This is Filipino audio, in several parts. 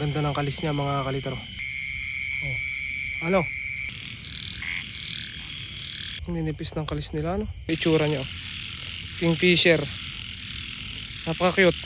Ganda ng kalis niya mga kalitaro. Oh. Ano? Ninipis ng kalis nila, ano? Itsura niya, oh. Kingfisher. Napaka-cute.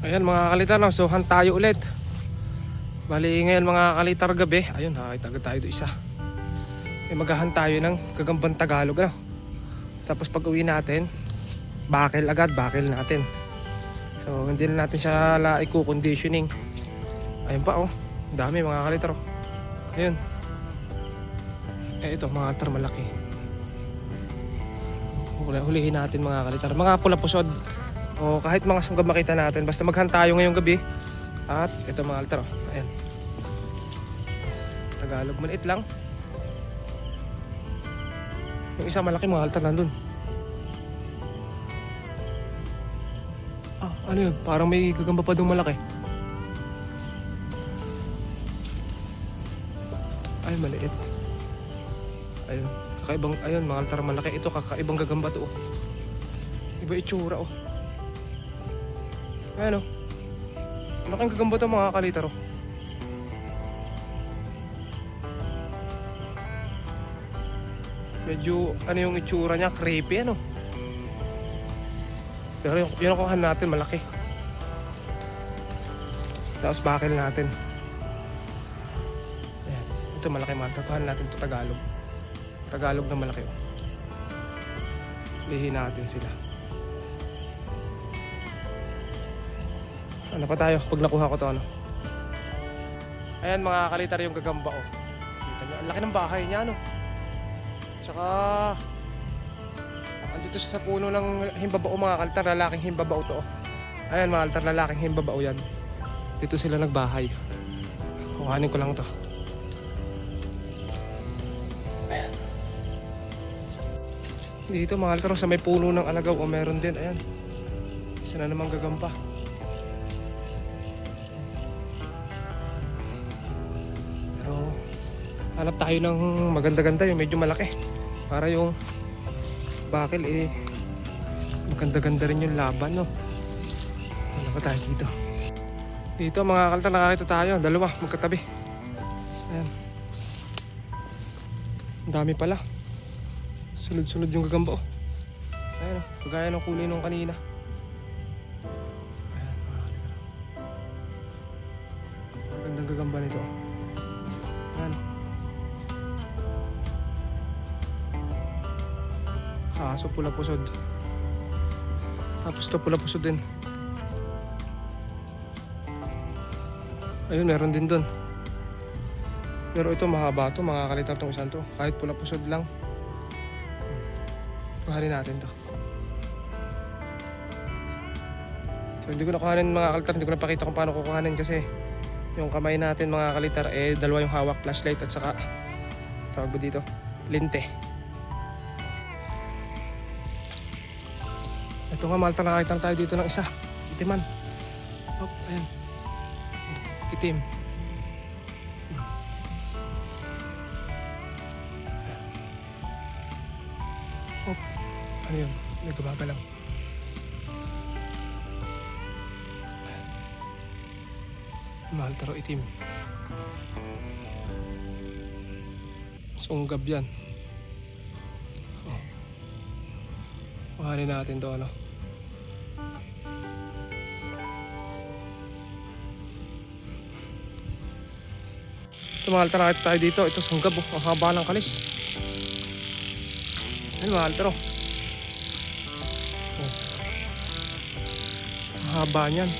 Ayan mga kalitar, nasuhan tayo ulit. Bali ngayon mga kalitar gabi. Ayun, nakakita agad tayo doon isa. Maghahan tayo ng gagambang Tagalog, ano? Tapos pag uwi natin, bakil natin. So hindi na natin siya i-conditioning. Ayun pa, oh, dami mga kalitar, oh. Ayun. Ito mga kalitar, malaki. Hulihin natin mga kalitar. Mga pula pusod o kahit mga sunggab makita natin, basta maghan tayo ngayong gabi. At ito mga kalitar, oh. Ayan, Tagalog, maliit lang. Yung isa malaki mga kalitar nandun. Ano yun? Parang may gagamba pa doon malaki. Ay, maliit. Ayun, kakaibang, ayun mga kalitar, malaki. Ito kakaibang gagamba to, oh. Iba itsura, oh. Ayan, oh. Malaking gagamba to mga kalitar, oh. Medyo ano yung itsura niya, creepy, ano. Pero yung nakuha natin malaki. Tapos bakil natin. Ayan, ito malaki man. Takuhan natin ito Tagalog. Tagalog na malaki, oh. Lihin natin sila. Ano pa tayo pag nakuha ko to, ano. Ayan mga kalitar yung gagamba, oh. Kita nyo, ang laki ng bahay niya, ano. Tsaka andito sa puno ng himbabao mga kalitar, lalaking himbabao to, oh. Ayan mga kalitar, lalaking himbabao yan. Dito sila nagbahay. Kuhanin ko lang to. Ayan. Dito mga kalitar, sa may puno ng alagaw, oh, meron din. Ayan, isa na namang gagamba. Pero hanap tayo ng maganda-ganda, yung medyo malaki, para yung bakil maganda-ganda rin yung laban, no. Ano pa tayo dito? Dito mga kalitar, nakakita tayo, dalawa magkatabi. Ayan, ang dami pala. Sunod-sunod yung gagamba, oh. Ayan, oh, kagaya ng kulay nung kanina. Ayan mga kalitar, ang gandang gagamba nito, oh. Ayan, kaso pula pusod. Tapos to pula pusod din. Ayun, meron din doon. Pero ito mahaba to mga kalitar, tong isang to. Kahit pula pusod lang, kuhanin natin to. So hindi ko na kuhanin mga kalitar, hindi ko na pakita kung paano kukuhanin kasi yung kamay natin mga kalitar, dalawa yung hawak, flashlight at saka tawag ba dito, linte. Ito nga mga kalitar, nakakita tayo dito ng isa, itiman. Oh, ayan, itim. Oh, ano yun? Nagkabagalaw. Mahal taro, itim. Sunggab yan. Oh, kuhanin natin to, ano. Ito mahal taro, nakita tayo dito. Ito sunggab, oh. Ang haba ng kalis. Ayun mahal taro. Oh, ang haba niyan.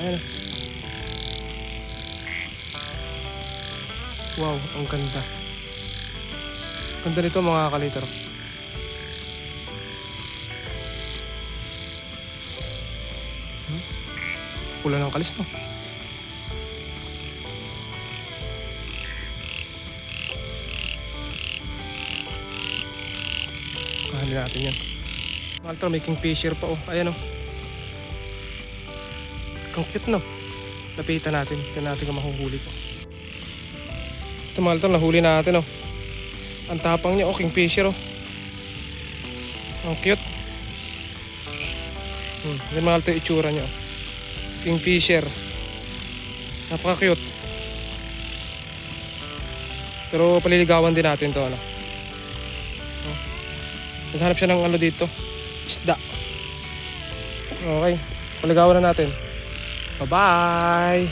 Ayun. Wow, ang ganda. Ganda nito mga kalitar. Pula ng kalis, no. Kuhanin natin yan. Mga kalitar, may kingfisher pa, oh. Ayan, oh. Ang cute, no? Lapitan natin. Tignan natin kung mahuhuli ko. Ito mga kalitar, nahuli natin, oh. Ang tapang niya, oh, kingfisher, oh. Ang cute. Yan mga kalitar, itsura niya, oh. Kingfisher. Napaka-cute. Pero paliligawan din natin to, ano. Oh. Naghanap siya ng ano dito, isda. Okay, paligawan na natin. Bye-bye!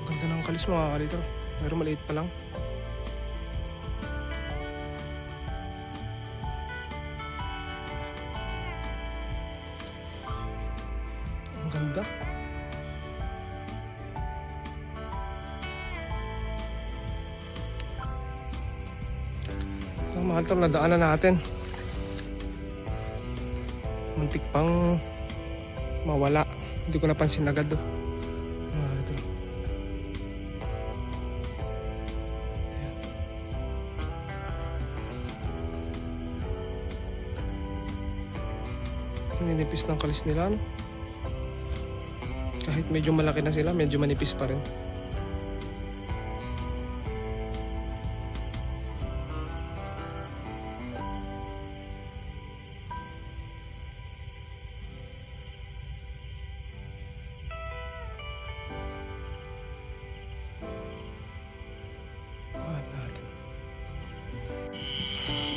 Ang ganda ng kalis mga kalitar. Pero maliit pa lang. Ang ganda. So mga kalitar, nadaanan natin. Muntik pang mawala. Hindi ko napansin agad, oh. Ito. Ninipis ng kalis nila, no? Kahit medyo malaki na sila, medyo manipis pa rin.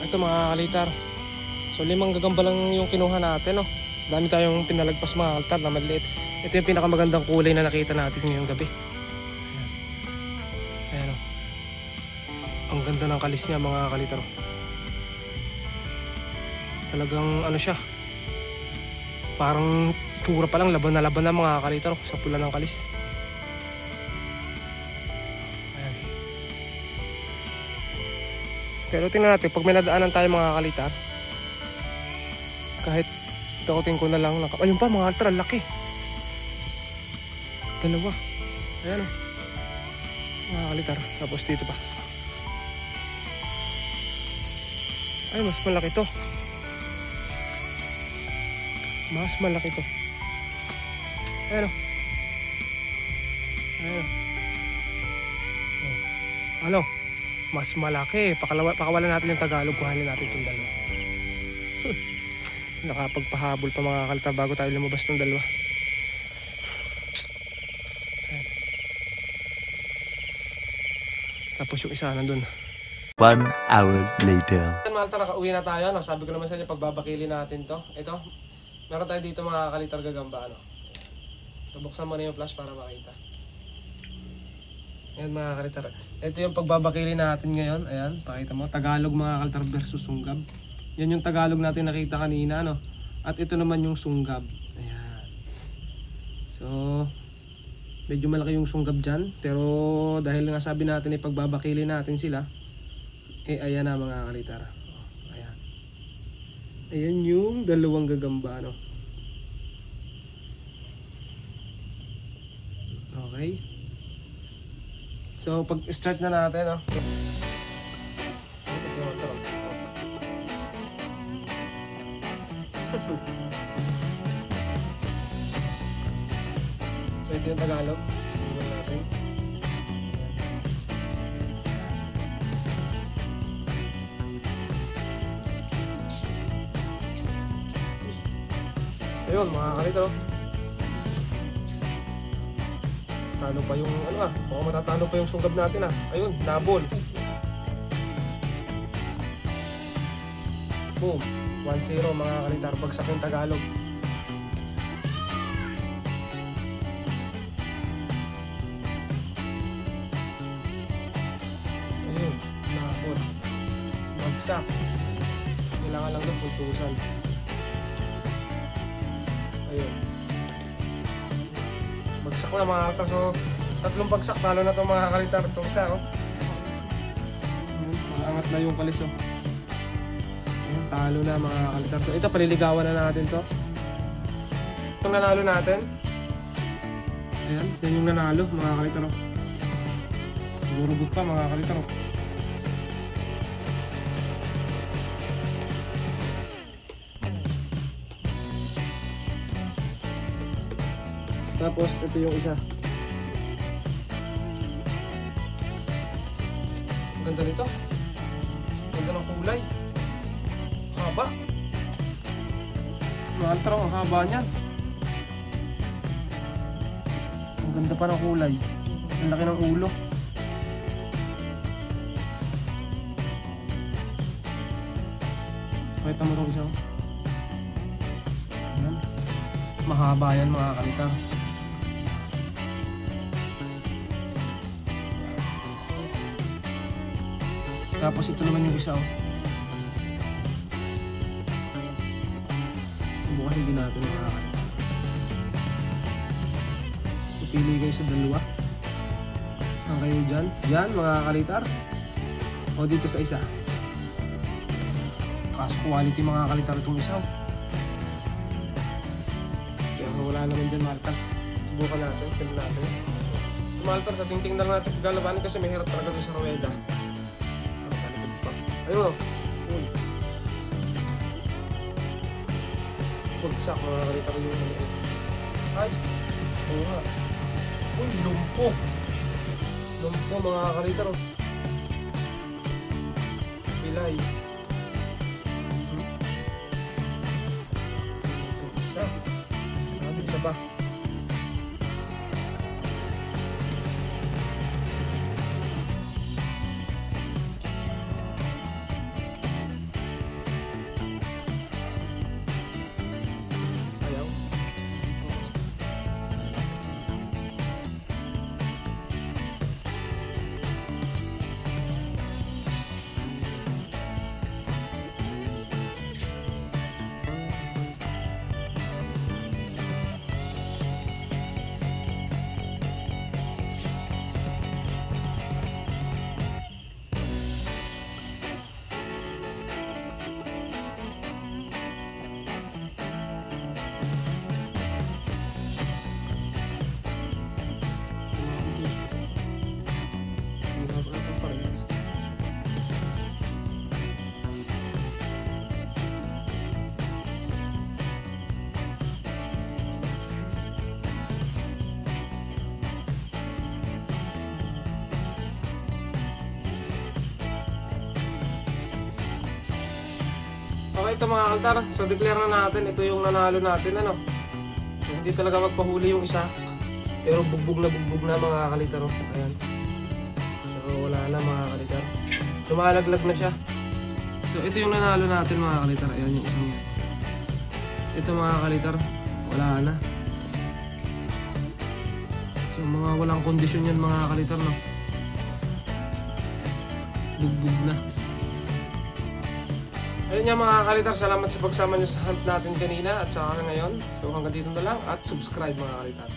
Ito mga kalitar. So 5 gagamba lang yung kinuha natin, no? Dami tayong pinalagpas mga kalitar na maliit. Ito yung pinakamagandang kulay na nakita natin ngayong gabi. Ayan, oh. Ang ganda ng kalis niya mga kalitar. Talagang ano siya, parang tsura pa lang laban na mga kalitar sa pula ng kalis. Pero tingnan natin, pag may nadaanan tayo mga kalitar, kahit itakutin ko na lang, ayun pa mga kalitar, laki. Dalawa. Ayan, o. Mga kalitar. Tapos dito pa. Ay, mas malaki to. Mas malaki to. Ayan, o. Ayan, o. Oh. Ano? Mas malaki. Pakawalan natin yung Tagalog. Kuhanin natin itong dalawa. Nakapagpahabol pa mga kalitar bago tayo lumabas ng dalawa. Ayan. Tapos yung isa nandun. 1 hour later. Malta, nakauwi na tayo. No? Sabi ko naman sa inyo, pagbabakili natin to. Ito, meron tayo dito mga kalitar gagamba. Ano? Buksan mo na yung flash para makita. Ayan mga kalitar. Ito yung pagbabakili natin ngayon. Ayan, pakita mo. Tagalog mga kalitar versus Sunggab. Yan yung Tagalog natin nakita kanina, no? At ito naman yung Sunggab. Ayan. So, medyo malaki yung Sunggab dyan. Pero dahil nga sabi natin ay pagbabakili natin sila, ayan na mga kalitar. Ayan. Ayan yung dalawang gagamba, no? Okay. So, pag-start na natin, no? So, ito yung Tagalog. Simulan natin. Ayun, mga kalitar. Talo pa yung ano baka matatalo pa yung Sunggab natin ayun, nabol. Boom, 1-0 mga kalitar, bagsak yung Tagalog. Ayun, nabol, bagsak. Kailangan lang ng puntusan. Ayun, bagsak na mga kalitar. So, tatlong bagsak, talo na itong mga kalitar. Itong isa, maangat na yung kalis, Ayun, talo na mga kalitar. So, ito, paliligawan na natin to. Itong nanalo natin. Ayan, yan yung nanalo mga kalitar. Gurubot pa mga kalitar. Tapos ito yung isa. Ang ganda nito. Ang ganda ng kulay. Haba. Mga kalitar, ang haba niyan. Ang ganda pa ng kulay. Ang laki ng ulo. Pakita mo itong isa. Ayan. Mahaba yan mga kalitar. Tapos ito naman yung isa. Subukan din natin mga kalitar. Pili kayo sa dalawa. Saan kayo dyan? Dyan mga kalitar. O dito sa isa. Kaso quality mga kalitar itong isa. Kaya wala naman dyan mga kalitar. Subukan natin. Pili natin. Ito mga kalitar, sa tingting na lang natin paglalabanin kasi may hirap talaga doon sa ruweda. Ayun. Cool. Pagsak mga kalitar yung maliit. Ay. Oo nga. Uy, lumpo. Lumpo mga kalitar. Pilay. Ito isa. Isa pa. Ayaw. Okay, ito mga kalitar. So declare na natin, ito yung nanalo natin, ano. So, hindi talaga magpahuli yung isa. Pero bugbog na mga kalitar. Ayan. So wala na mga kalitar. Lumalaglag na siya. So ito yung nanalo natin mga kalitar. Ayan yung isang yan. Ito mga kalitar, wala na. So mga walang kondisyon yan mga kalitar, no. Bugbog na. Ayun nga mga kalitar, salamat sa pagsama nyo sa hunt natin kanina at sa ngayon. So hanggang dito na lang at subscribe mga kalitar.